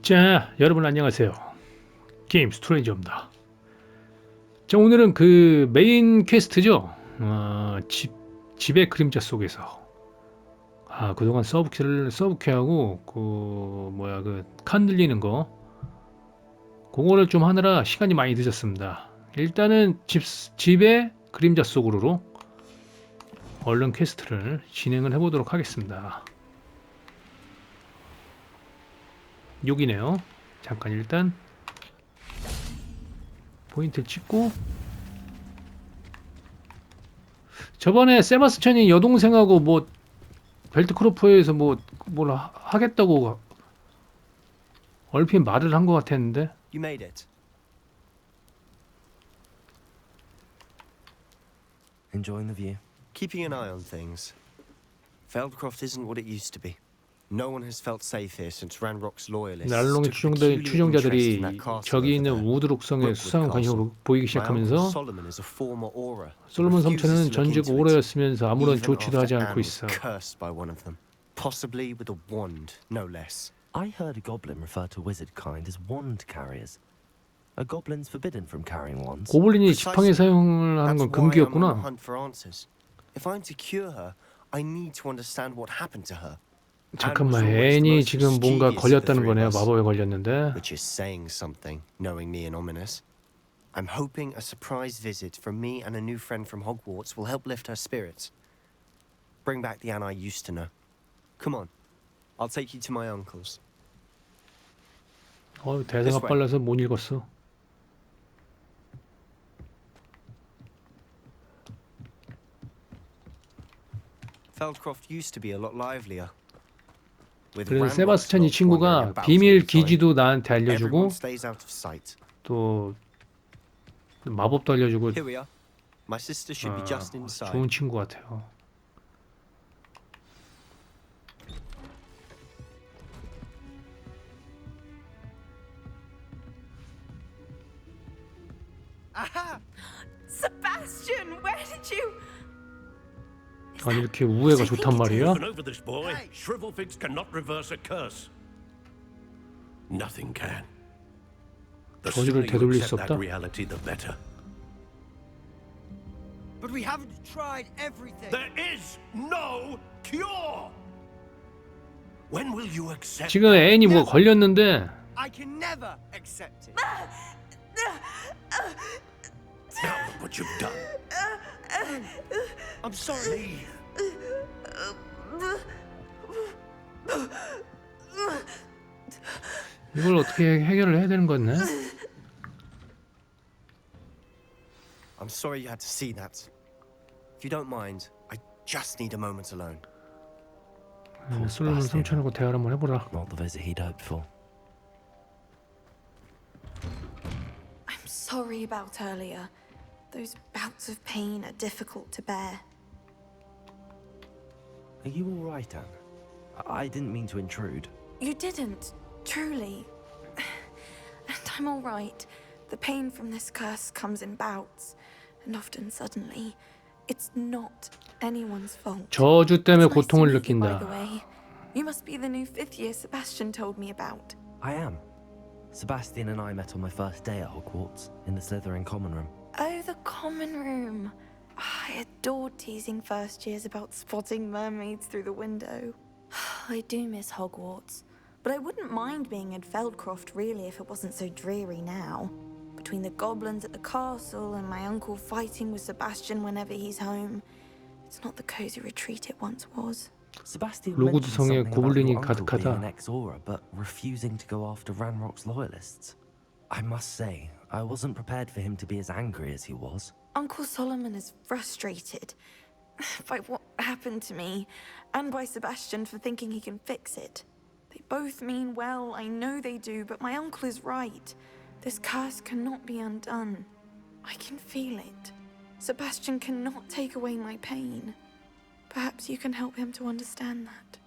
자, 여러분 안녕하세요. 게임 스토레이저입니다. 자, 오늘은 그 메인 퀘스트죠. 집의 그림자 속에서. 그동안 서브캐하고 그 칸 늘리는 거 그거를 좀 하느라 시간이 많이 늦었습니다. 일단은 집의 그림자 속으로 얼른 퀘스트를 진행을 해보도록 하겠습니다. 여기네요. 잠깐 일단 포인트를 찍고, 저번에 세바스찬이 여동생하고 뭐 펠트크로프트에서 뭘 하겠다고 얼핏 말을 한 것 같았는데. You made it. Enjoying the view. Keeping an eye on things. Feldcroft isn't what it used to be. No one has felt safe here since Ranrock's loyalists. 난롱의 추종자들이 저기 있는 우드록성에 수상한 관심을 보이기 시작하면서 솔로몬 성천은 전직 오라였으면서 아무런 조치도 하지 않고 있어. Possibly with a wand, no less. I heard a goblin refer to wizard kind as wand carriers. Are goblins forbidden from carrying wands? 고블린이 지팡이 사용을 하는 건 금기였구나. If I'm to cure her, I need to understand what happened to her. 잠깐만, 앤이 지금 뭔가 걸렸다는 거네요. 마법에 걸렸는데. Which is saying something, knowing me and ominous. I'm hoping a surprise visit from me and a new friend from Hogwarts will help lift her spirits. Bring back the Anne I used to know. Come on, I'll take you to my uncle's. 대사가 빨라서 못 읽었어. Feldcroft used to be a lot livelier. 그래서 세바스찬이 친구가 비밀 기지도 나한테 알려주고 또 마법도 알려주고 좋은 친구 같아요. Sebastian, where did you? 아니, 이렇게 우애가 좋단 말이야? Over this boy, Shrivelfigs cannot reverse a curse. Nothing can. The 저주를 sooner you 되돌릴 수 accept that 없다? reality, the better. But we haven't tried everything. There is no cure. When will you accept? 지금 앤이 뭐가 걸렸는데. I can never accept it. Now look what you've done. I'm sorry. 이걸 어떻게 해결을 해야 되는 거네? I'm sorry you had to see that. If you don't mind, I just need a moment alone. 솔로몬 성천하고 대화를 한번 해보라. Not the visit he'd hoped for. I'm sorry about earlier. Those bouts of pain are difficult to bear. Are you all right, Anne? I didn't mean to intrude. You didn't, truly. And I'm all right. The pain from this curse comes in bouts, and often suddenly. It's not anyone's fault. 저주 때문에 It's nice to 고통을 meet you, by the 느낀다. way. You must be the new 5th year Sebastian told me about. I am. Sebastian and I met on my first day at Hogwarts, in the Slytherin common room. Oh, the common room. I adored teasing first years about spotting mermaids through the window. I do miss Hogwarts, but I wouldn't mind being in Feldcroft really if it wasn't so dreary now. Between the goblins at the castle and my uncle fighting with Sebastian whenever he's home, it's not the cozy retreat it once was. Sebastian 록우드 mentioned 성에 something about 고블린이 your uncle being 가득하다. an ex-Auror, but refusing to go after Ranrock's loyalists. I must say, I wasn't prepared for him to be as angry as he was. Uncle Solomon is frustrated by what happened to me, and by Sebastian for thinking he can fix it. They both mean well, I know they do, but my uncle is right. This curse cannot be undone. I can feel it. Sebastian cannot take away my pain. Perhaps you can help him to understand that.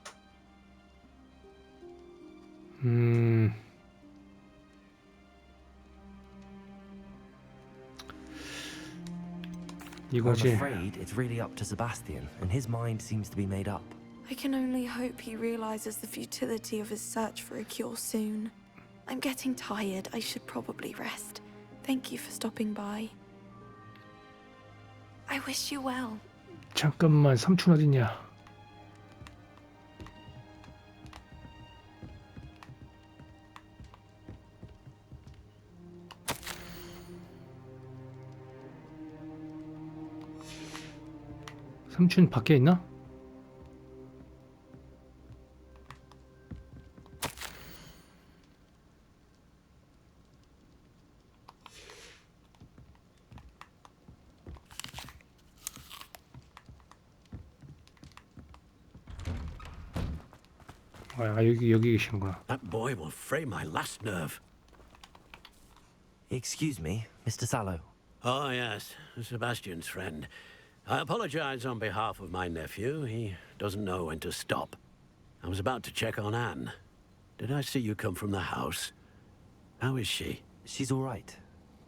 이거지. I'm afraid it's really up to Sebastian, and his mind seems to be made up. I can only hope he realizes the futility of his search for a cure soon. I'm getting tired. I should probably rest. Thank you for stopping by. I wish you well. 잠깐만, 삼촌 어딨냐? 삼촌 밖에 있나? 아, 여기 계시는구나. That boy will fray my last nerve. Excuse me, Mr. Sallow. Oh, yes, Sebastian's friend. I apologize on behalf of my nephew. He doesn't know when to stop. I was about to check on Anne. Did I see you come from the house? How is she? She's all right.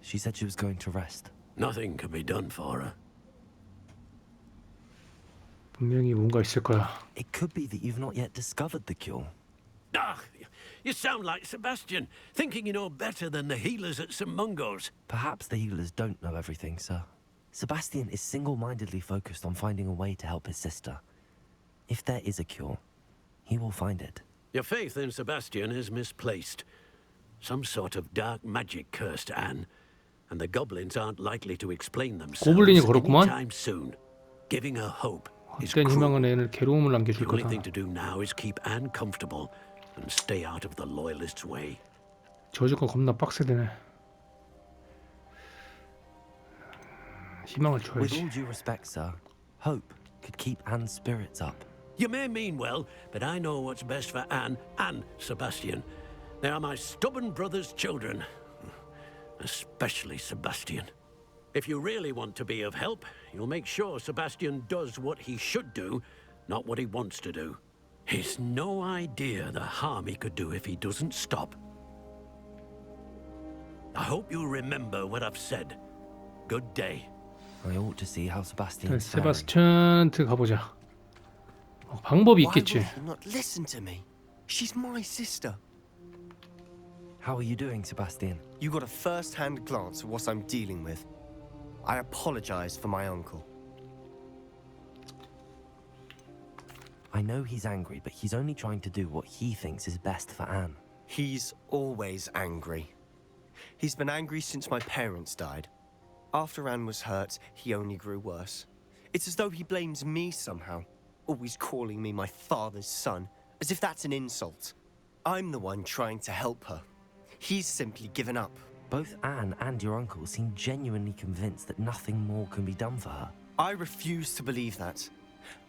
She said she was going to rest. Nothing can be done for her. 분명히 뭔가 있을 거야. It could be that you've not yet discovered the cure. Ah, you sound like Sebastian, thinking you know better than the healers at St. Mungo's. Perhaps the healers don't know everything, sir. Sebastian is single-mindedly focused on finding a way to help his sister. If there is a cure, he will find it. Your faith in Sebastian is misplaced. Some sort of dark magic cursed Anne, and the goblins aren't likely to explain themselves 고블린이 걸었구만. anytime soon. Giving her hope is 헛된 희망은 cruel. 애를 괴로움을 남겨줄 The only 거다. thing to do now is keep Anne comfortable and stay out of the loyalists' way. 저주가 겁나 빡세대네. 희망을 With 줘야지. all due respect, sir, hope could keep Anne's spirits up. You may mean well, but I know what's best for Anne and Sebastian. They are my stubborn brother's children, especially Sebastian. If you really want to be of help, you'll make sure Sebastian does what he should do, not what he wants to do. He's no idea the harm he could do if he doesn't stop. I hope you'll remember what I've said. Good day. I ought to see how Sebastian's faring. 세바스찬트 가보자. 방법이 Why 있겠지. will he not listen to me? She's my sister. How are you doing, Sebastian? You got a first-hand glance at what I'm dealing with. I apologize for my uncle. I know he's angry, but he's only trying to do what he thinks is best for Anne. He's always angry. He's been angry since my parents died. After Anne was hurt, he only grew worse. It's as though he blames me somehow, always calling me my father's son, as if that's an insult. I'm the one trying to help her. He's simply given up. Both Anne and your uncle seem genuinely convinced that nothing more can be done for her. I refuse to believe that.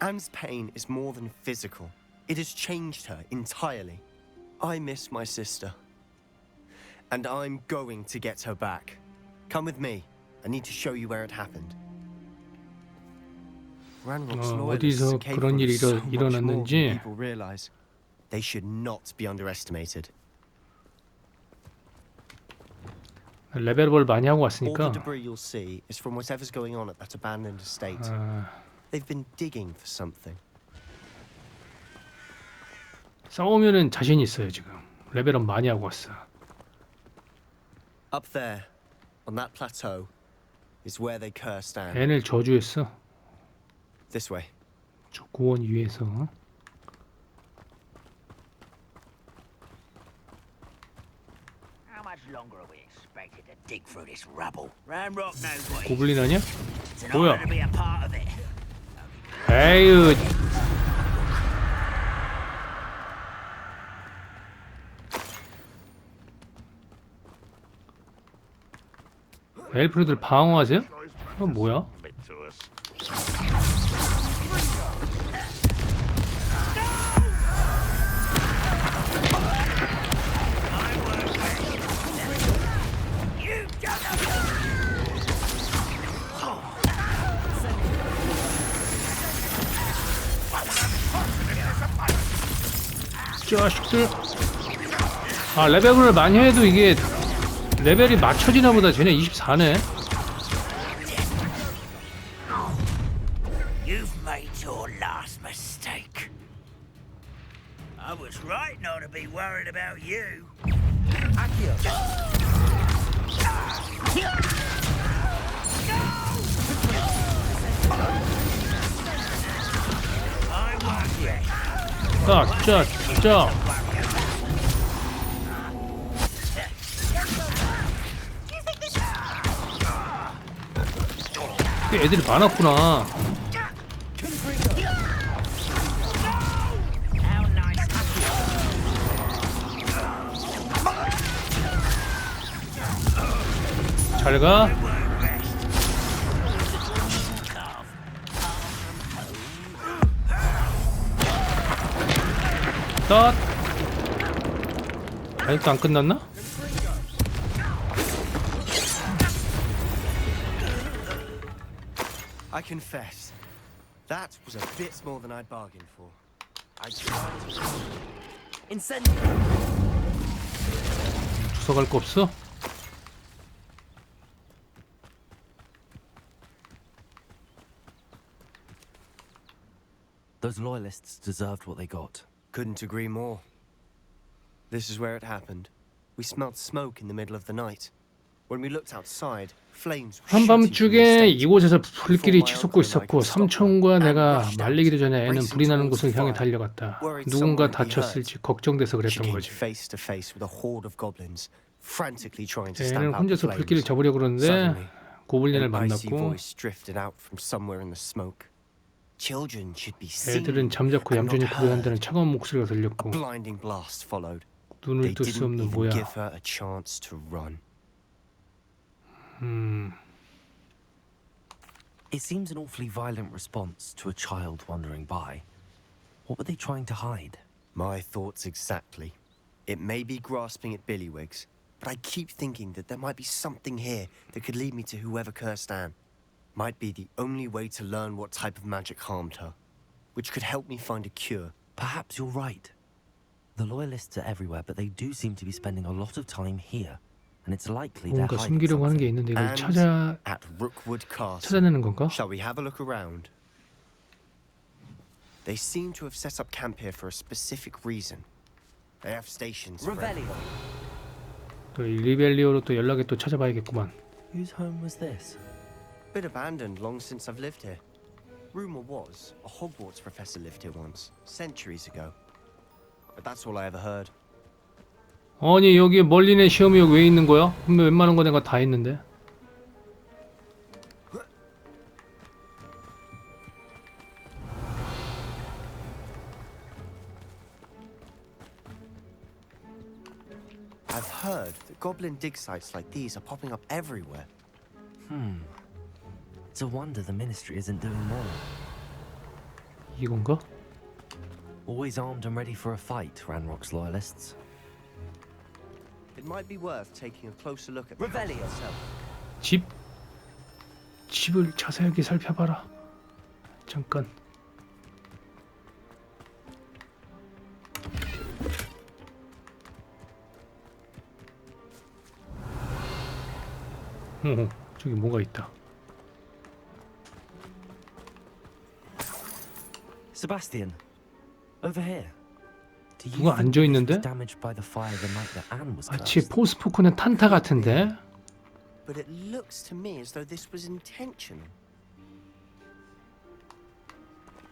Anne's pain is more than physical. It has changed her entirely. I miss my sister. And I'm going to get her back. Come with me. I need to show you where it happened. Ranrock's loyalists 어디서 are 그런 capable 일이 of so much more than 일어났는지. people realize. They should not be underestimated. 레벨업을 많이 하고 All the 왔으니까. debris you'll see is from whatever's going on at that abandoned estate. They've been digging for something. 싸우면은 자신 있어요 지금. 레벨업 많이 하고 왔어. Up there, on that plateau, is where they cursed Anne. 앤을 저주했어. This way. 저 고원 위에서. How much longer are we expected to dig through this rubble? Ranrock knows what he's 고블린 아니야? It's an 뭐야? honor to be a part of it. 에휴. 엘프들 방어하세요? 그건 뭐야? 자식들. 아 레벨을 많이 해도 이게 레벨이 맞춰지나 보다. 쟤네 24네. You've made your last mistake. I was right not to be worried about you. 짜. 애들이 많았구나. 잘 가. 딱. 아직도 안 끝났나? I confess, that was a bit more than I'd bargained for. I tried to... Incendio! 주워 갈 거 없어? Those loyalists deserved what they got. Couldn't agree more. This is where it happened. We smelled smoke in the middle of the night. When we looked outside, flames were shooting from the 한밤중에 estate. 이곳에서 불길이 치솟고 있었고 삼촌과 내가 말리기도 전에 애는 불이 나는 곳을 향해 달려갔다. 누군가 다쳤을지 걱정돼서 She 그랬던 came 거지. face to face with a horde of goblins, frantically trying to 애는 stamp out the 혼자서 불길을 flames. 잡으려고 그러는데 Suddenly, 고블린을 an icy 만났고 voice drifted out from somewhere in the smoke. Children should be seen. 애들은 잠자코 and not 얌전히 heard. 구애한다는 차가운 목소리가 A 들렸고 blinding blast followed. 눈을 They 뜰 수 didn't 없는 even 뭐야. give her a chance to run. It seems an awfully violent response to a child wandering by. What were they trying to hide? My thoughts exactly. It may be grasping at Billywigs, but I keep thinking that there might be something here that could lead me to whoever cursed Anne. Might be the only way to learn what type of magic harmed her, which could help me find a cure. Perhaps you're right. The loyalists are everywhere, but they do seem to be spending a lot of time here. And it's likely they're 뭔가 hiding 숨기려고 하는 게 something. 있는데 이걸 And at Rookwood Castle. 찾아내는 건가? Shall we have a look around? They seem to have set up camp here for a specific reason. They have stations. for Revelio. 또 이 리벨리오로 또 연락에 또 찾아봐야겠구만. Whose home was this? Bit abandoned long since I've lived here. Rumor was a Hogwarts professor lived here once, centuries ago. But that's all I ever heard. 아니 여기 멀리네 시험이 여기 왜 있는 거야? 분명 웬만한 거 내가 다 했는데. I've heard that goblin dig sites like these are popping up everywhere. It's a wonder the ministry isn't doing more. 이건가? Always armed and ready for a fight, Ranrock's loyalists. It might be worth taking a closer look at the house Revelio. itself. 집을 자세하게 살펴봐라. 잠깐. 저기 뭐가 있다. Sebastian, over here. Do you 누가 think 앉아 this 있는데? was damaged by the fire the night that Anne was 마치 cursed? 포스포크는 탄타 같은데? But it looks to me as though this was intentional.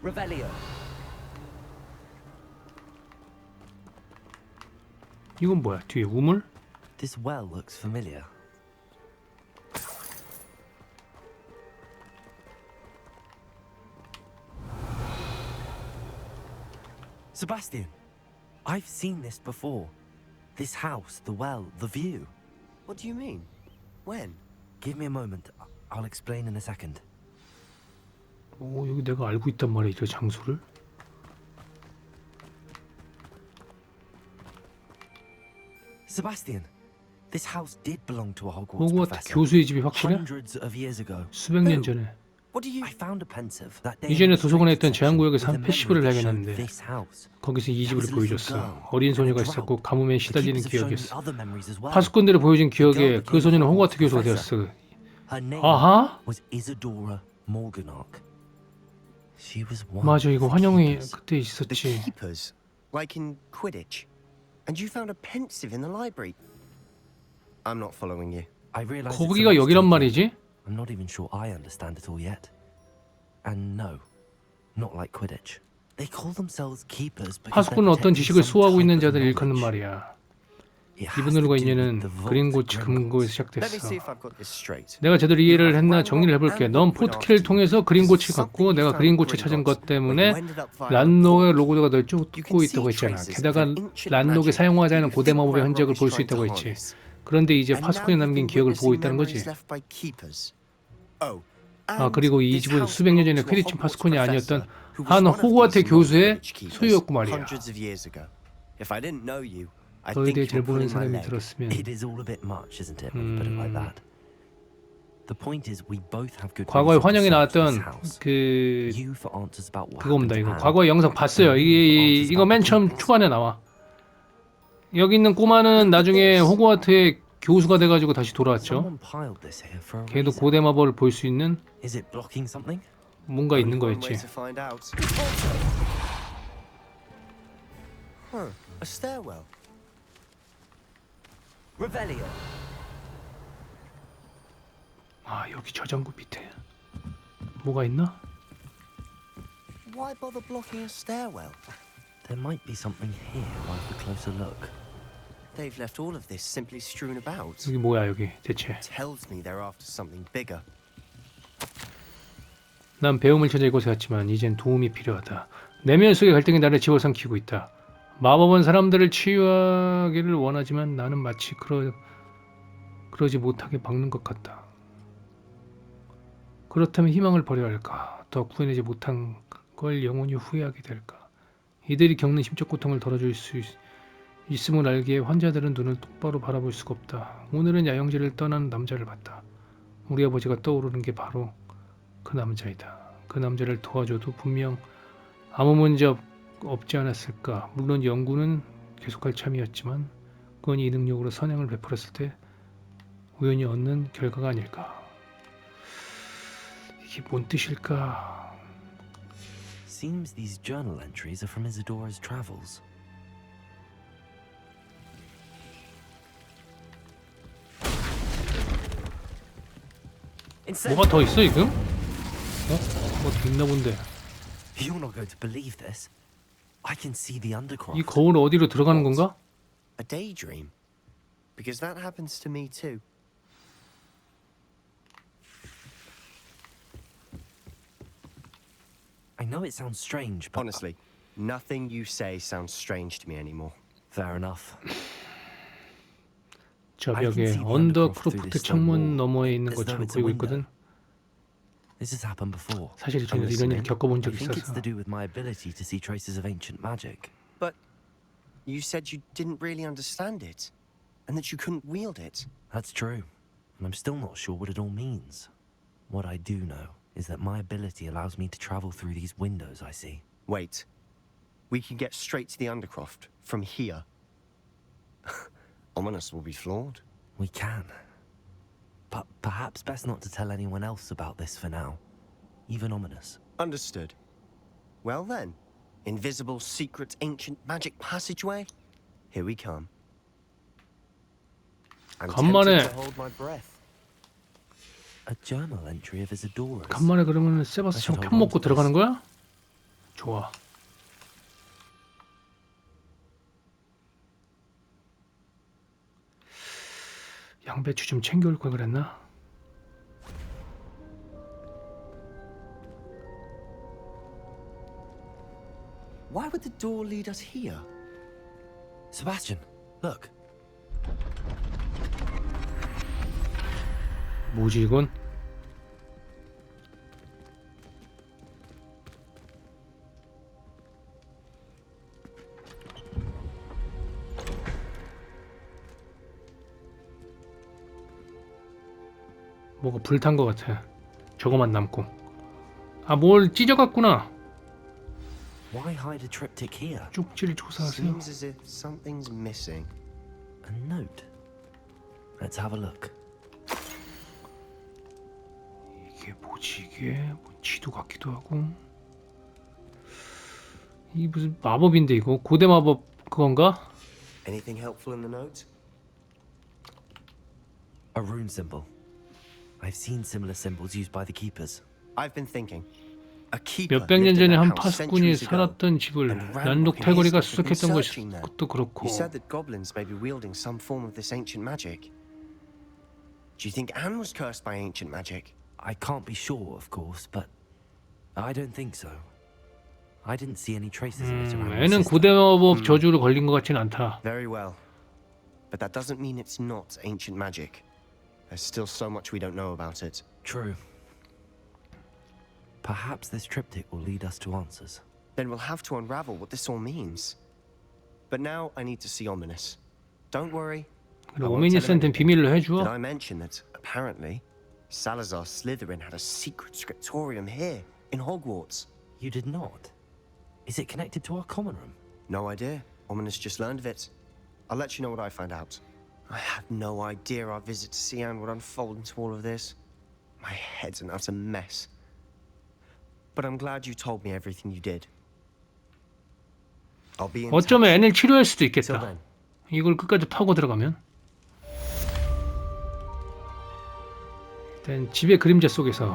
Revelio. 이건 뭐야? 뒤에 우물? This well looks familiar. Sebastian, I've seen this before. This house, the well, the view. What do you mean? When? Give me a moment. I'll explain in a second. 오, 여기 내가 알고 있단 말이야, 저 장소를. Sebastian, this house did belong to a Hogwarts 호그와트 professor. 교수의 집이 확실해? Hundreds of years ago. 수백 년 전에. What do you... I found a pensive that day. 이전에 in the 도서관에 street 있던 제한구역에서 한 section with a 패시브를 memory that showed 발견했는데 this house. 거기서 이 집을 There was a 보여줬어. little girl 어린 소녀가 and a 있었고 drought. 가뭄에 The 시달리는 keepers have shown me 기억이었어. other memories as well. 파수꾼들을 보여준 기억에 The girl 그 소녀는 became 호그와트 a 교수가 professor. 되었어. Her name 아하? was Isadora Morganach. She was one 맞아, of 이거 the 환영회 keepers. 그때 The 있었지. keepers? Like in Quidditch? And you found a pensive in the library. I'm not following you. I realize 거기가 여기란 말이지? I'm not even sure I understand it all yet. And no, not like Quidditch. They call themselves keepers because 파수꾼은 어떤 지식을 수호하고 있는 자들을 일컫는 말이야. 이분들과 인연은 그린고치 금고에서 Let me 시작됐어. see if I've got this straight. 내가 제대로 이해를 했나 정리를 해볼게. 넌 포트키를 통해서 그린고치 갔고 내가 그린고치 찾은 것 때문에 란록의 록우드가 널 쫓고 있다고 했잖아. 게다가 란록이 사용하지 않은 고대 마법의 흔적을 볼 수 있다고 했지. 그런데 이제 파수꾼이 남긴 기억을 보고 있다는 거지. 아, 그리고 이 집은 수백 년 전에 퀴디치 파수꾼이 아니었던 한 호그와트 교수의 소유였고 말이야. 너에 대해 잘 보는 사람이 들었으면 It is all a bit much, isn't it? When you put it like that. The point is, we both have good. 과거에 환영에 나왔던 그 You for answers about what 그겁니다. happened 이거 to Anne. 과거의 영상 봤어요. 이거 맨 처음 초반에 나와. 여기 있는 꼬마는 나중에 호그와트의 교수가 돼가지고 다시 돌아왔죠. Someone piled this here for a 걔도 reason. 고대 마법을 볼 수 있는 Is it blocking something? 뭔가 있는 거였지. A stairwell. Revelio. 아, 여기 저장고 밑에 뭐가 있나? Why bother blocking a stairwell? There might be something here worth a closer look. They've left all of this simply strewn about. 여기 뭐야 여기 대체? Tells me they're after something bigger. 난 배움을 찾아 이곳에 왔지만 이젠 도움이 필요하다. 내면 속의 갈등이 나를 집어삼키고 있다. 마법은 사람들을 치유하기를 원하지만 나는 마치 그러지 못하게 막는 것 같다. 그렇다면 희망을 버려야 할까? 더 구해내지 못한 걸 영원히 후회하게 될까? 이들이 겪는 심적 고통을 덜어줄 수 있음을 알기에 환자들은 눈을 똑바로 바라볼 수가 없다. 오늘은 야영지를 떠난 남자를 봤다. 우리 아버지가 떠오르는 게 바로 그 남자이다. 그 남자를 도와줘도 분명 아무 문제 없지 않았을까. 물론 연구는 계속할 참이었지만 그건 이 능력으로 선행을 베풀었을 때 우연히 얻는 결과가 아닐까. 이게 뭔 뜻일까? Seems these journal entries are from Isadora's travels. 뭐가 더 있어 지금? 뭐 더 있나 본데. You're not going to believe this. I can see the 이 undercroft. 거울 어디로 들어가는 건가? A daydream? Because that happens to me too. I know it sounds strange, but Honestly, nothing you say sounds strange to me anymore. fair enough. 저 벽에 언더크로프트 창문 너머에 있는 것처럼 보이고 있거든. This has happened before. 사실 저는 이런 일 겪어본 I 적이 think it's 있어서. to do with my ability to see traces of ancient magic. But you said you didn't really understand it, and that you couldn't wield it. That's true, and I'm still not sure what it all means. What I do know is that my ability allows me to travel through these windows I see. Wait, we can get straight to the Undercroft from here. Ominous will be flawed. We can. But perhaps best not to tell anyone else about this for now. Even Ominous. Understood. Well then, invisible, secret, ancient magic passageway. Here we come. I'm 간만에- tempted to hold my breath. A journal entry of Isadora's. 간만에 그러면 세바스찬 편 먹고 들어가는 거야? 좋아. 양배추 좀 챙겨올 걸 그랬나? Why would the door lead us here? Sebastian, look. 뭐지 이건? 뭐가 불탄 것 같아. 저거만 남고. 아, 뭘 찢어갔구나. Why hide a triptych here? 쪽지를 조사하세요. Seems as if something's missing. A note. Let's have a look. 이게 뭐지 이게? 뭐 지도 같기도 하고. 이게 무슨 마법인데 이거? 고대 마법 그건가? Anything helpful in the note? A rune symbol. I've seen similar symbols used by the keepers. I've been thinking. A keeper 몇백 년 lived in 전에 that 한 house 파수꾼이 centuries ago. 살았던 집을 And ran 난독 walking 탈거리가 his life 수색했던 searching there. 것도 그렇고. You said that goblins may be wielding some form of this ancient magic. Do you think Anne was cursed by ancient magic? I can't be sure, of course, but I don't think so. I didn't see any traces of it around my 애는 sister. 고대 마법 저주로 걸린 것 같진 않다. Very well. But that doesn't mean it's not ancient magic. There's still so much we don't know about it. True. Perhaps this triptych will lead us to answers. Then we'll have to unravel what this all means. But now I need to see Ominous. Don't worry. 그래, 오미니스한테는 비밀로 Did 해줘. I mention that apparently Salazar Slytherin had a secret scriptorium here in Hogwarts? You did not? Is it connected to our common room? No idea. Ominous just learned of it. I'll let you know what I find out. I had no idea our visit to Sian would unfold into all of this. My head's an utter mess. But I'm glad you told me everything you did. I'll be in touch. 어쩌면 애를 치료할 수도 Till 있겠다. then. 이걸 끝까지 파고 들어가면. 일단 집의 그림자 속에서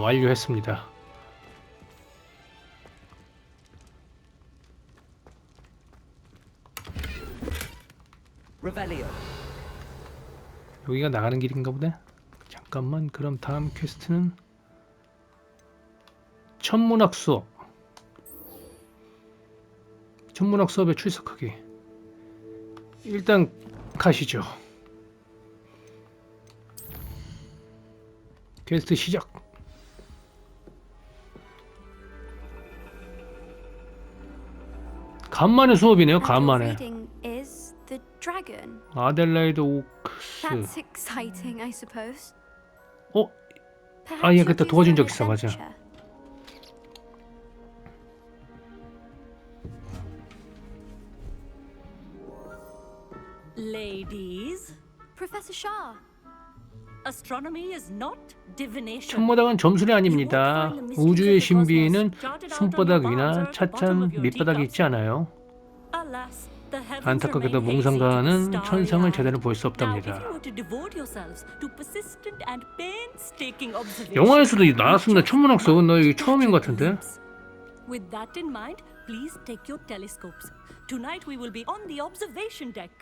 완료했습니다. 여기가 나가는 길인가 보네. 잠깐만, 그럼 다음 퀘스트는 천문학 수업. 천문학 수업에 출석하기. 일단 가시죠. 퀘스트 시작. 간만에 수업이네요. 간만에. Is the dragon. 아델라이드 오크스. That's exciting, I suppose. 어? Perhaps 아, 얘 you'll 그때 do 도와준 some 적 있어, 맞아. adventure. Ladies, Professor Shah. astronomy is not divination. 천문학은 점술이 아닙니다. 우주의 신비는 손바닥 위나 찻잔 밑바닥에 있지 않아요. Alas, the heavens 안타깝게도 remain hazy 몽상가는 to 천상을 starry-eyed. 제대로 볼 수 Now, if 없답니다. you were to devote yourselves to persistent and painstaking observation, 영화에서도 나왔습니다. 천문학 수업은 너 이게 처음인 것 같은데? With that in mind, please take your telescopes. Tonight we will be on the observation deck.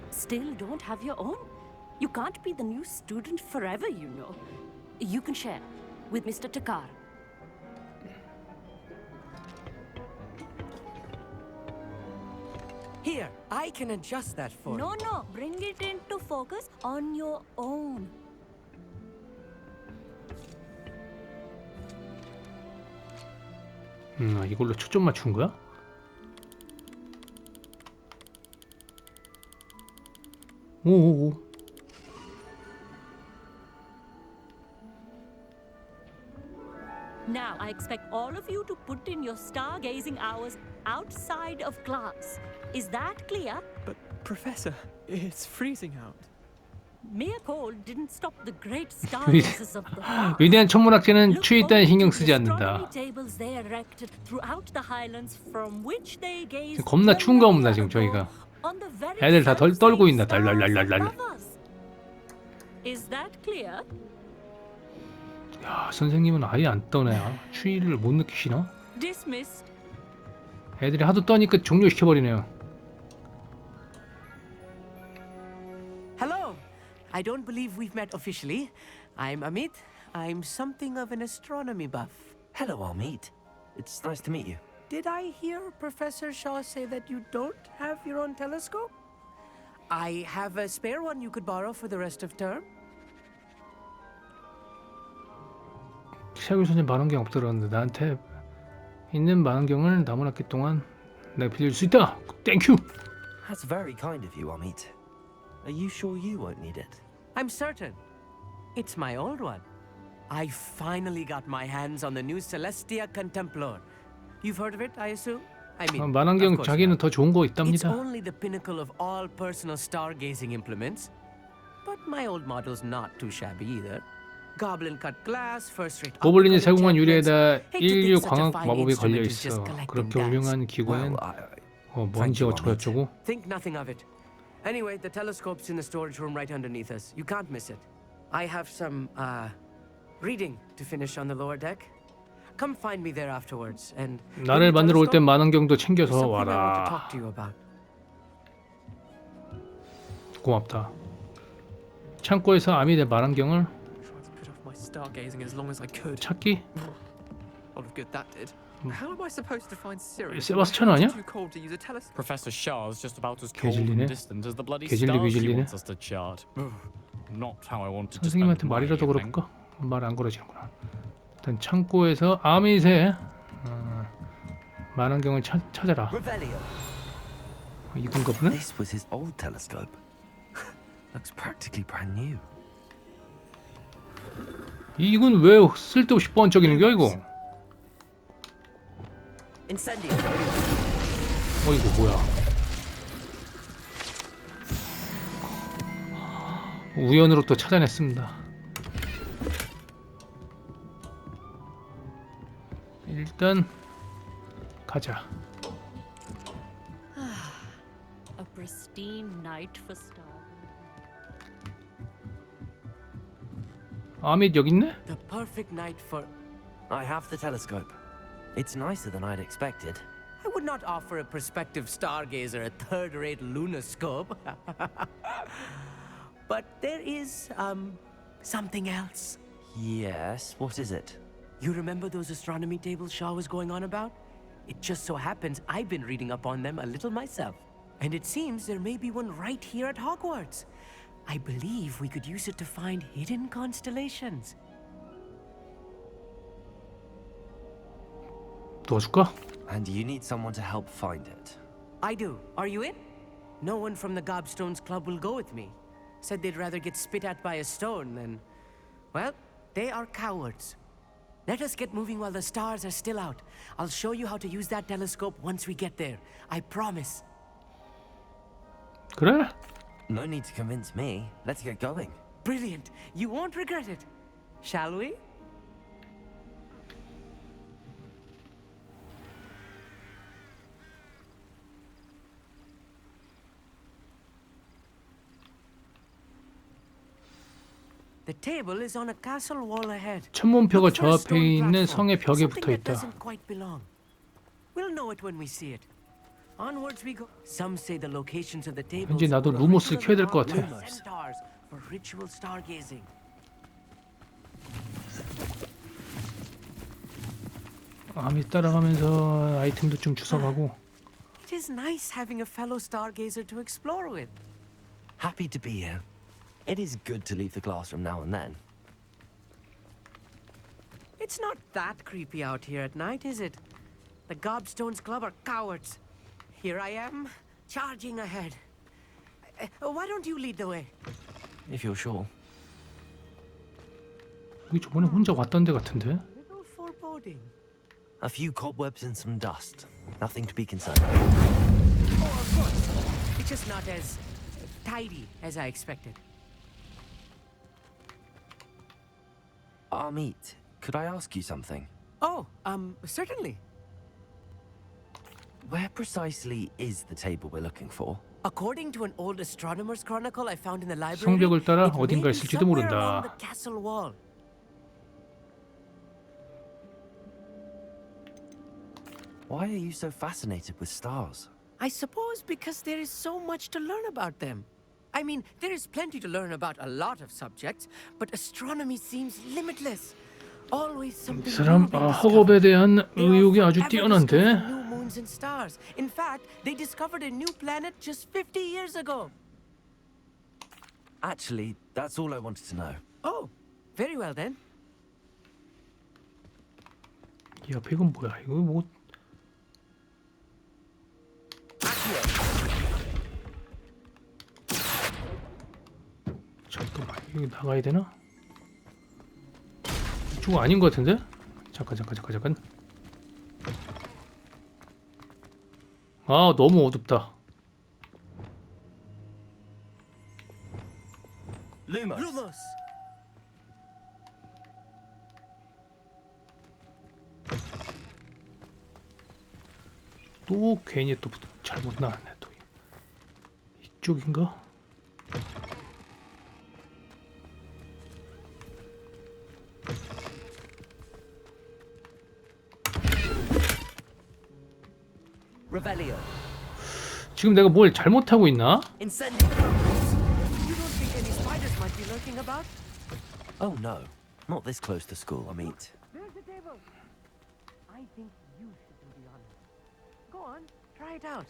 Still don't have your own? You can't be the new student forever, you know. You can share with Mr. Takar. Here, I can adjust that for you. No, bring it into focus on your own. 이걸로 초점 맞춘 거야? 오오오. Now, I expect all of you to put in your stargazing hours outside of class. Is that clear? But, Professor, it's freezing out. Mere cold didn't stop the great stargazers of the past. 위대한 천문학자는 Look 추위 따윈 only 신경 to 쓰지 the 않는다. astronomy tables they erected throughout the highlands from which they gazed 겁나 추운가 봅니다, millennia 지금 저희가. ago on the very 애들 다 떨고 selfsame 있나, stars 랄랄랄랄랄. above us. Is that clear? 야, 선생님은 아예 안 떠네. 추위를 못 느끼시나? Dismissed. 애들이 하도 떠니까 종료시켜버리네요. Hello. I don't believe we've met officially. I'm Amit. I'm something of an astronomy buff. Hello, Amit. It's nice to meet you. Did I hear Professor Shaw say that you don't have your own telescope? I have a spare one you could borrow for the rest of term. 시작을 선생 만원경 없더라는데 나한테 있는 만원경을 남은 학기 동안 내가 빌릴 수 있다. 땡큐. That's very kind of you, Amit. Are you sure you won't need it? I'm certain. It's my old one. I finally got my hands on the new Celestia Contemplar. You've heard of it, I assume? I mean, 만원경 of course 자기는 not. 더 좋은 거 It's 있답니다. only the pinnacle of all personal stargazing implements. But my old model's not too shabby either. Goblin cut glass, first-rate 고블린이 optical 세공한 enchantments. 유리에다 Hate to think 일류 such a 광학 fine 마법이 걸려 instrument is just 있어. collecting 그렇게 gas. 훌륭한 기구엔 뭔지 어쩌고저쩌고. Think nothing of it. Anyway, the telescope's in the storage room right underneath us. You can't miss it. I have some reading to finish on the lower deck. Come find me there afterwards. And 나를 만나러 올 땐 만원경도 챙겨서 something I want to 와라. talk to you about. 고맙다. 창고에서 아미의 만원경을 Tried to put off my stargazing as long as I could. 찾기? Lot of good that did. How am I supposed to find Sirius? 세바스찬 아니야? Too cold to use a telescope. Professor Shah's just about as cold 개질리네. and distant as the bloody 개질리 stars he 위질리네. wants us to chart. Not how I wanted to spend 선생님한테 my 말이라도 evening. 걸어볼까? 말 안 걸어지는구나. 일단 창고에서 아미새 만원경을 찾아라. Revelio. 이건가 보네? This was his old telescope. Looks practically brand new. 이건 왜 쓸데없이 번쩍이는 거야 이거? Incendio. 이거 뭐야? 우연으로 또 찾아냈습니다. 일단 가자. A pristine night for stars. 아밋 여기 있네? The perfect night for... I have the telescope. It's nicer than I'd expected. I would not offer a prospective stargazer a third-rate lunoscope. But there is, something else. Yes, what is it? You remember those astronomy tables Shaw was going on about? It just so happens I've been reading up on them a little myself. And it seems there may be one right here at Hogwarts. I believe we could use it to find hidden constellations. 도와줄까? And you need someone to help find it. I do. Are you in? No one from the Gobstones Club will go with me. Said they'd rather get spit at by a stone than... Well, they are cowards. Let us get moving while the stars are still out. I'll show you how to use that telescope once we get there. I promise. 그래? No need to convince me. Let's get going. Brilliant. You won't regret it. Shall we? The table is on a castle wall ahead. 천문표가 Look 저 for a 앞에 stone 있는 platform, 성의 벽에 something 붙어 that 있다. doesn't quite belong. We'll know it when we see it. Onwards we go. Some say the locations of the tables 왠지 나도 were 루모스 originally 켜야 될 것 carved 같아. with centaurs for ritual stargazing. 아밋 따라가면서 아이템도 좀 주워가고. It is nice having a fellow stargazer to explore with. Happy to be here. It is good to leave the classroom now and then. It's not that creepy out here at night, is it? The Gobstones Club are cowards. Here I am, charging ahead. Why don't you lead the way? If you're sure. 여기 저번에 혼자 왔던 데 같은데? Little foreboding. A few cobwebs and some dust. Nothing to be concerned about. Oh, of course. It's just not as tidy as I expected. Amit, could I ask you something? Oh, certainly. Where precisely is the table we're looking for? According to an old astronomer's chronicle I found in the library, 성벽을 따라 it may 어딘가 be 있을지도 somewhere 모른다. along the castle wall. Why are you so fascinated with stars? I suppose because there is so much to learn about them. I mean, there is plenty to learn about a lot of subjects, but astronomy seems limitless. Always 이 something 사람 new being 학업에 discovered. 대한 They are 의욕이 아주 forever 뛰어난데? discovering new moons and stars. In fact, they discovered a new planet just 50 years ago. Actually, that's all I wanted to know. Oh, very well then. 이 앞에 이건 뭐야? 이거 뭐? 잠깐만, 여기 나가야 되나? 이쪽 아닌 것 같은데? 잠깐. 아, 너무 어둡다. Lumos. Lumos. 또 괜히 또 잘못 나왔네. 또 이쪽인가? Revelio. 지금 내가 뭘 잘못하고 있나? Incendio. You don't think any spiders might be lurking about? Oh no, not this close to school, I mean. There's the table. I think you should do the honors. Go on, try it out.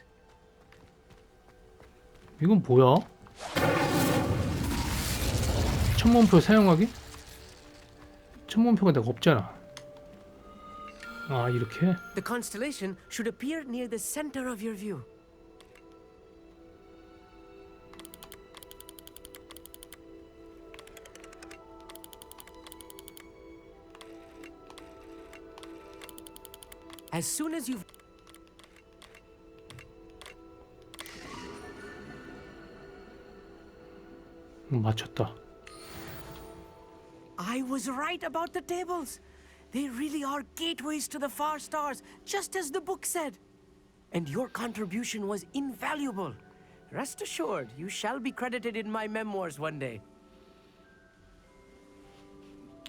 이건 뭐야? 천문표 사용하기? 천문표가 내가 없잖아. 아, 이렇게? The constellation should appear near the center of your view. As soon as you've 맞췄다. I was right about the tables. They really are gateways to the far stars, just as the book said. And your contribution was invaluable. Rest assured, you shall be credited in my memoirs one day.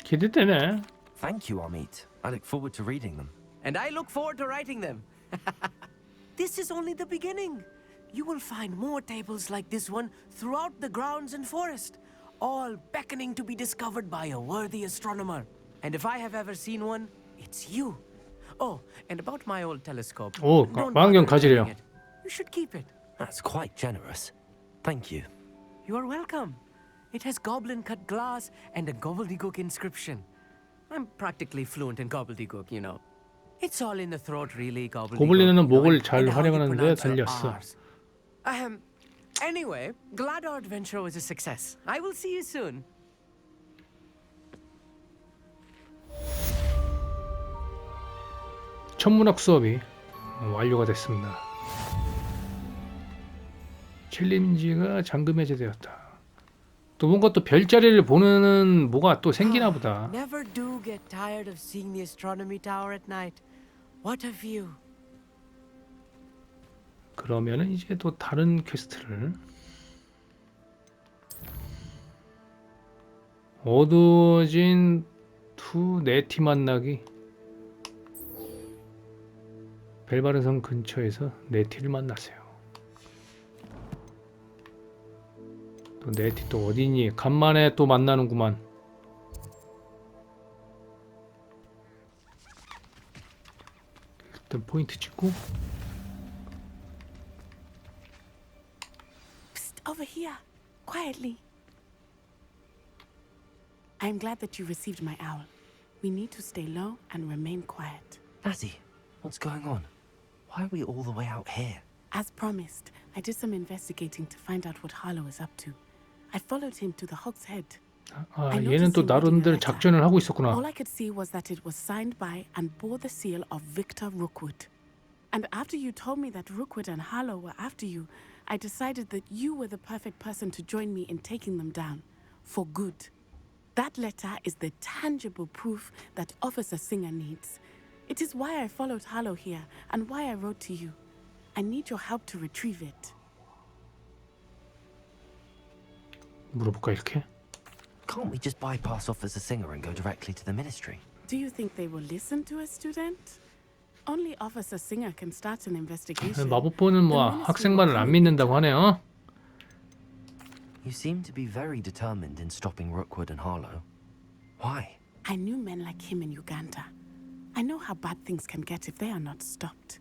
기대되네. Thank you, Amit. I look forward to reading them. And I look forward to writing them. This is only the beginning. You will find more tables like this one throughout the grounds and forest, all beckoning to be discovered by a worthy astronomer. And if I have ever seen one, it's you. Oh, and about my old telescope. 오, Don't 망경 bother 가지래요. returning it. You should keep it. That's quite generous. Thank you. You are welcome. It has goblin-cut glass and a gobbledygook inscription. I'm practically fluent in gobbledygook, you know. It's all in the throat, really, gobbledygook. 고블린은 목을 and 잘 how you 활용하는데 pronounce your 달렸어. R's. Anyway, glad our adventure was a success. I will see you soon. 천문학 수업이 완료가 됐습니다. 챌린지가 잠금 해제되었다. 또 뭔가 또 별자리를 보는 뭐가 또 생기나 보다. Never do get tired of seeing the astronomy tower at night. What a view. 그러면은 이제 또 다른 퀘스트를 어두워진 두 네티 만나기. 벨바르성 근처에서 네티를 만나세요. 또 네티 또 어디니? 간만에 또 만나는구만. 일단 포인트 찍고. Over here, quietly. I'm glad that you received my owl. We need to stay low and remain quiet. Natty, what's going on? Why are we all the way out here? As promised, I did some investigating to find out what Harlow is up to. I followed him to the Hog's Head. 아, 얘는 또 나름대로 작전을 하고 있었구나. All I could see was that it was signed by and bore the seal of Victor Rookwood. And after you told me that Rookwood and Harlow were after you, I decided that you were the perfect person to join me in taking them down, for good. That letter is the tangible proof that Officer Singer needs. It is why I followed Harlow here, and why I wrote to you. I need your help to retrieve it. 물어볼까 이렇게? Can't we just bypass Officer Singer and go directly to the ministry? Do you think they will listen to a student? Only Officer Singer can start an investigation. 마법보는 뭐 학생 말을 안 믿는다고 하네요. You seem to be very determined in stopping Rookwood and Harlow. Why? I knew men like him in Uganda. I know how bad things can get if they are not stopped.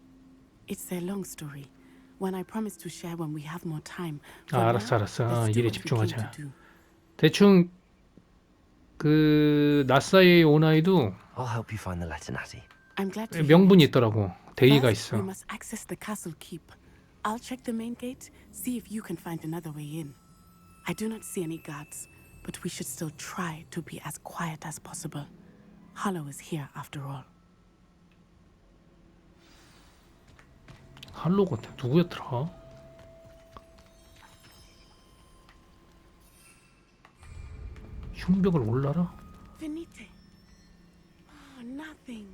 It's a long story. When I promise to share when we have more time. 아, 알았어. 일에 집중하자. 대충 그 나사의 오나이도 I'll help you find the letter, Natty. I'm glad to 명분이 있더라고. 대의가 First, 있어. we must access the castle keep. I'll check the main gate, see if you can find another way in. I do not see any guards, but we should still try to be as quiet as possible. Harlow is here after all. 할로가 누구였더라? 흉벽을 올라라? Venite. Oh, nothing.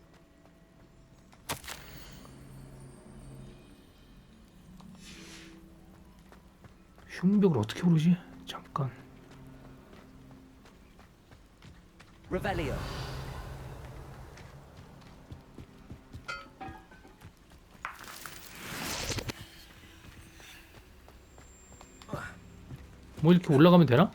흉벽을 어떻게 오르지? 잠깐. Revelio. 뭐 이렇게 올라가면 되나?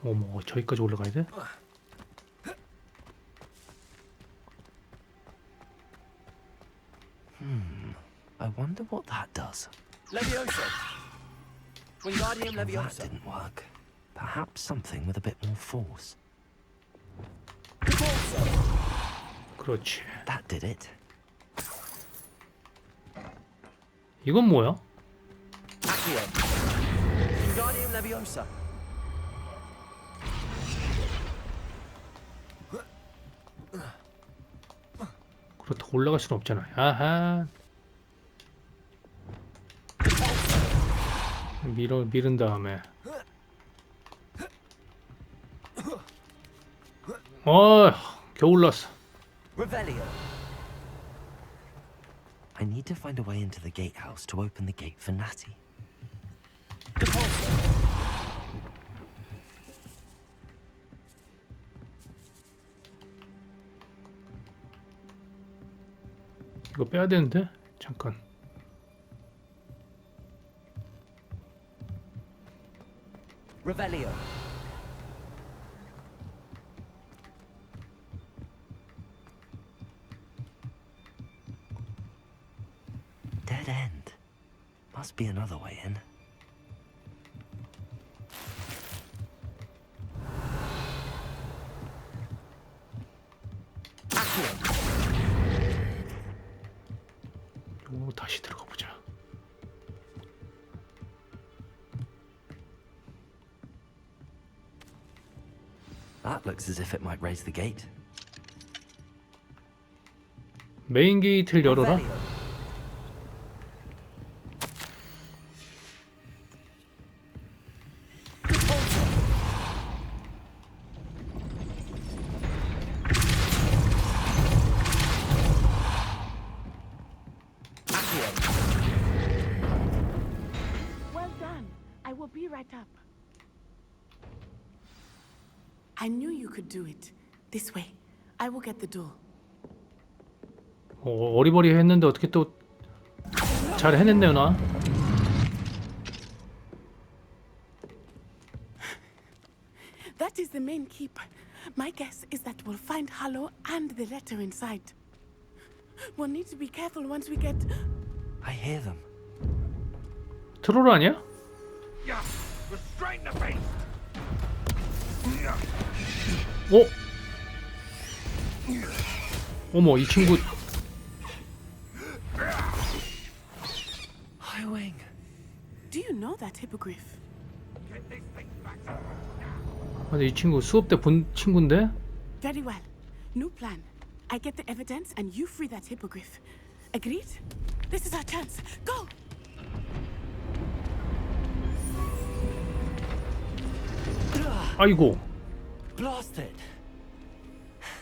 어머, 저기까지 올라가야 돼? I wonder what that does. Leviosa. Wingardium That Leviosa. didn't work. Perhaps something with a bit more force. 그렇지. That did it. 이건 뭐야? Accio. Wingardium Leviosa. 그렇다고 올라갈 수는 없잖아. 아하. 밀은 다음에. 겨우 올랐어. Revelio. I need to find a way into the gatehouse to open the gate for Natty. 이거 빼야 되는데? 잠깐. Revelio. Dead end. Must be another way in. 요 다시 들어가 보자. That looks as if it might raise the gate. 메인 게이트를 열어라. Revelio. Well done. I will be right up. I knew you could do it. This way. I will get the door. 어리버리 했는데 어떻게 또 잘 해냈네요, 나. That is the main keep. My guess is that we'll find Hallow and the letter inside. We'll need to be careful once we get... I hear them. 트롤 아니야? 어머, 이 친구. Highwing. Do you know that hippogriff? 근데 이 친구 수업 때 본 친구인데? Very well. New plan. I get the evidence and you free that hippogriff. Agreed? This is our chance. Go! 아이고. Blasted.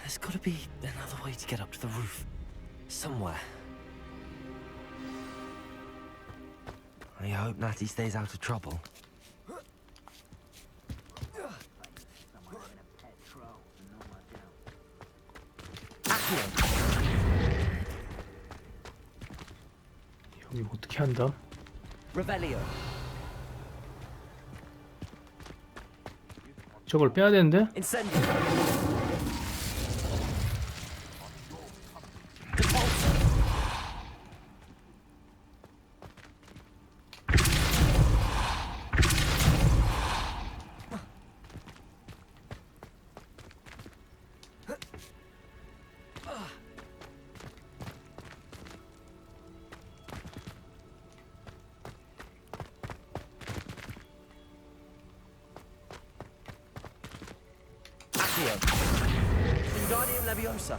There's got to be another way to get up to the roof. Somewhere. I hope Natty stays out of trouble. 여기 어떻게 한다? Revelio. 저걸 빼야 되는데? Incendio. Wingardium Leviosa.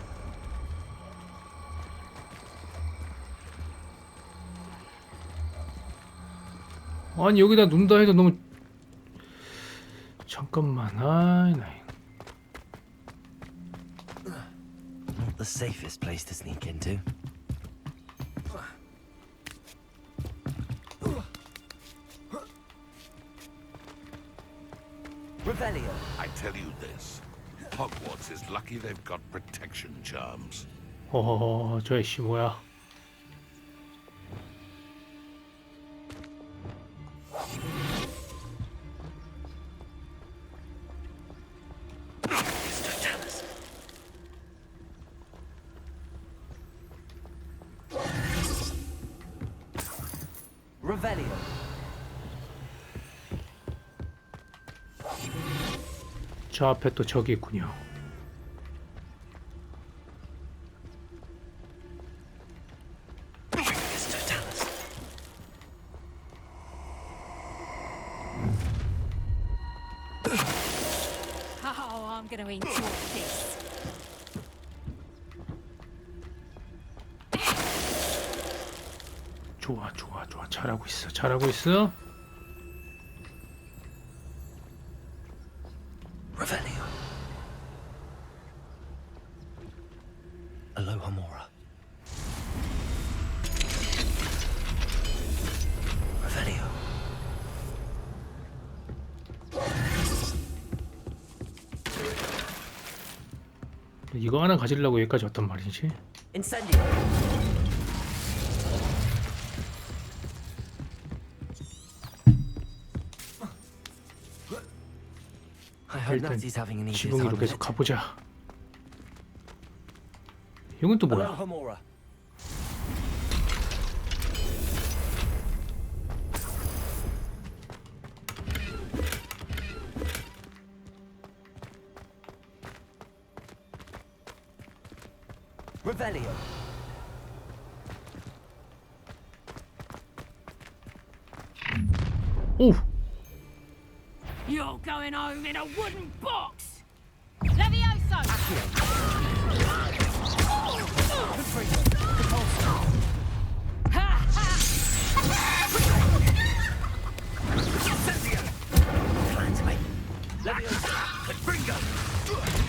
아니 여기다 둔다 해도 너무 잠깐만. 아이 나이. the safest place to sneak into. Revelio. I tell you this, Hogwarts is lucky they've got protection charms. 저 애씨 뭐야? Revelio. 저 앞에 또 적이 있군요. Oh, I'm gonna enjoy this. 좋아, 좋아, 좋아. 잘하고 있어. 잘하고 있어. Revelio. Aloha Mora. Revelio. 이거 하나 가지려고 여기까지 왔단 말이지. Incendio. I hope 일단 Nancy's having an easier 지붕이로 time of 계속 it. 가보자. 이건 또 뭐야? Aloha Mora. Revelio. 오! You're going home in a wooden box. Levioso.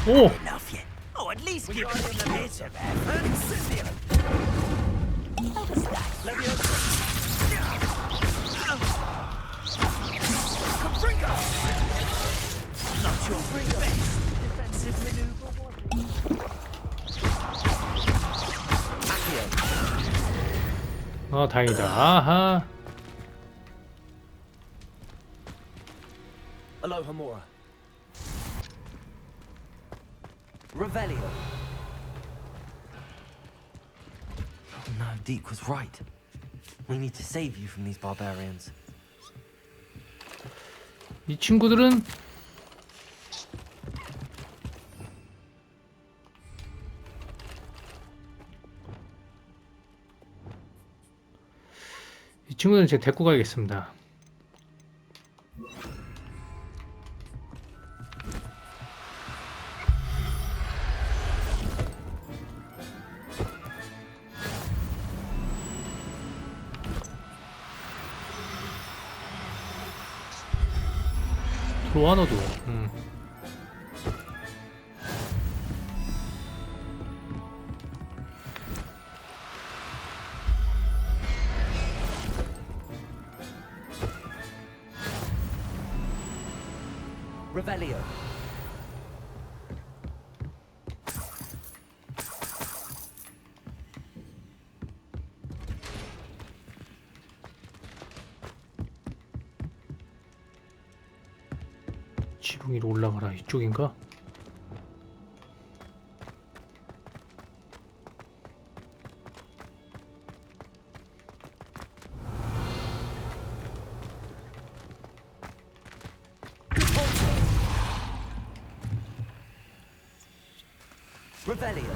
오! Enough yet? Oh, at least give us a bit of effort. Not your best defensive maneuver, was it? 다행이다. 아하. Aloha Mora. Revelio. Oh no, Deke was right. We need to save you from these barbarians. 이 친구들은 제가 데리고 가야겠습니다. 들어와 너도. Revelio. 지붕 위로 올라가라. 이쪽인가? Revelio.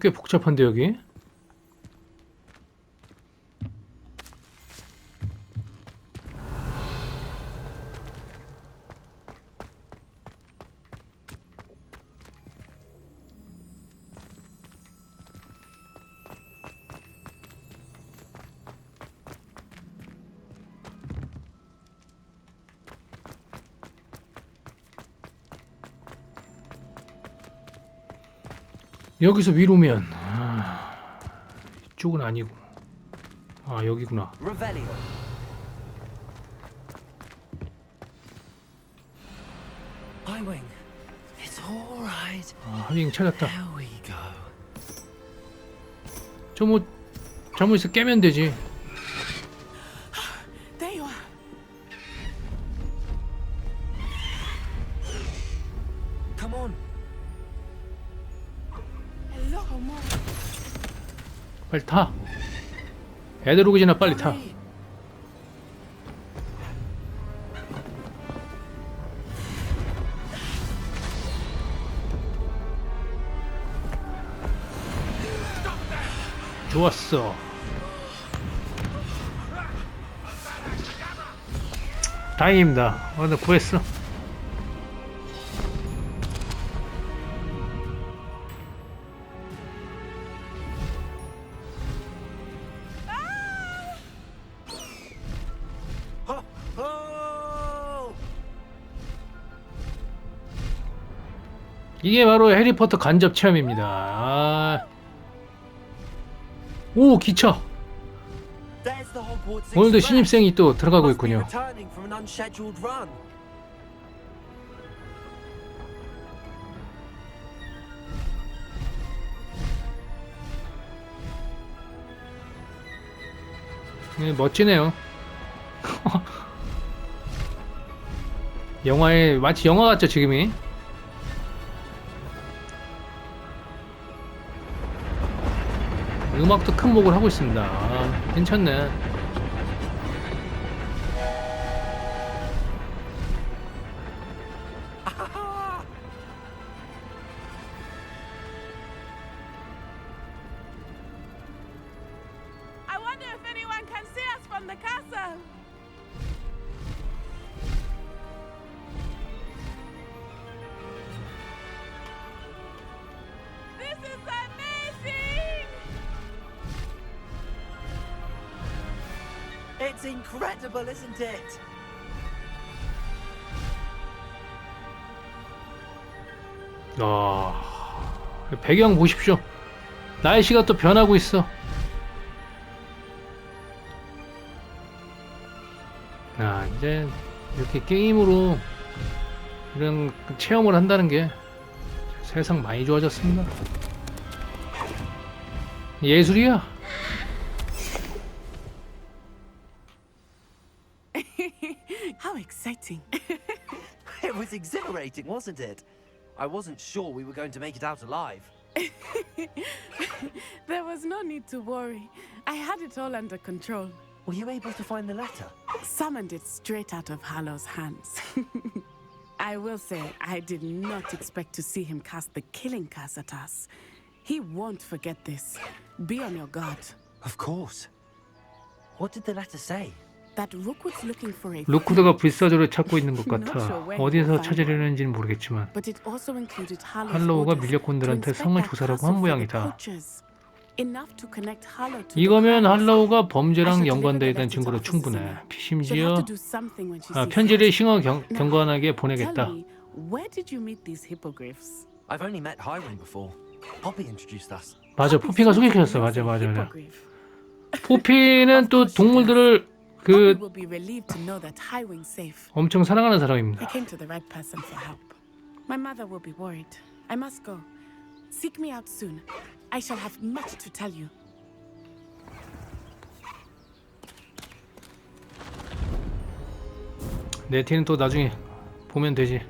꽤 복잡한데 여기? 여기서 위로면 이쪽은 아니고 여기구나. Revelio. Highwing. It's all right. 하윙 찾았다. There we go. 저 뭐 잘못해서 깨면 되지. There you are. Come on. Hello, Mom. 빨리 타. 애들 오기 전에 빨리 타. 좋았어. 다행입니다. 나 구했어. 이게 바로 해리포터 간접 체험입니다. 오, 기차. 오늘도 신입생이 또 들어가고 있군요. 네, 멋지네요. 영화에 마치 영화 같죠 지금이? 음악도 큰 목을 하고 있습니다. 괜찮네. I wonder if anyone can see us from the castle. This is amazing. It's incredible, isn't it? 배경 보십시오. 날씨가 또 변하고 있어. 이제 이렇게 게임으로 이런 체험을 한다는 게 세상 많이 좋아졌습니다. 예술이야. How exciting. It was exhilarating, wasn't it? I wasn't sure we were going to make it out alive. There was no need to worry. I had it all under control. Were you able to find the letter? Summoned it straight out of Harlow's hands. I will say, I did not expect to see him cast the killing curse at us. He won't forget this. Be on your guard. Of course. What did the letter say? That Rookwood's looking for a 록우드가 불사조를 찾고 있는 것 같아. 어디서 찾으려는지는 모르겠지만 But it also included 할로우가 orders 밀렵꾼들한테 to 성을 inspect that 조사하라고 castle 한 for the 모양이다. poachers. Enough to connect Harlow to the 이거면 crimes. 할로우가 I 범죄랑 should 연관되어 deliver 있다는 the 증거로 letter to 충분해. She'll have 심지어 to do something when she sees 편지를 it. 경관하게 Tell 보내겠다. me, where did you meet these hippogriffs? I've only met Highwing before. Poppy introduced us. 맞아, 포피가 소개시켰어. 맞아. 포피는 또 동물들을 Poppy will be relieved to know that Highwing's safe. 엄청 사랑하는 I 사람입니다. came to the right person for help. My mother will be worried. I must go. Seek me out soon. I shall have much to tell you. 네티는 또 나중에 보면 되지.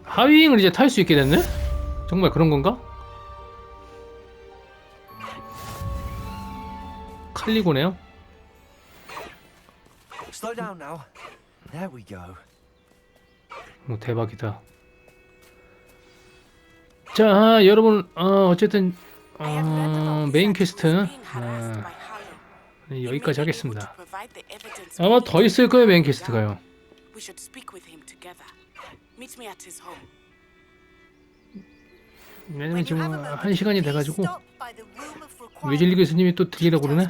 하위잉을 이제 탈 수 있게 됐네? 정말 그런 건가? 칼리고네요. Slow down now. There we go. 뭐 대박이다. 자, 여러분, 어쨌든 메인 퀘스트 여기까지 하겠습니다. 아마 더 있을 거예요, 메인 퀘스트가요. We should speak with him together. Meet me at his home. 왜냐면 지금 1시간이 돼가지고 위즐리 교수님이 또 들리라고 그러네.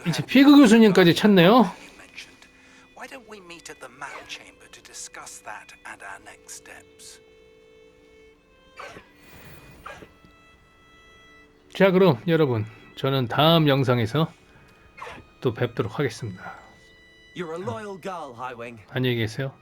이제 피그 교수님까지 찾네요. Why don't we meet at the map chamber to discuss that and our next steps? 자, 그럼 여러분, 저는 다음 영상에서 또 뵙도록 하겠습니다. You're a loyal girl, Highwing. 안녕히 계세요.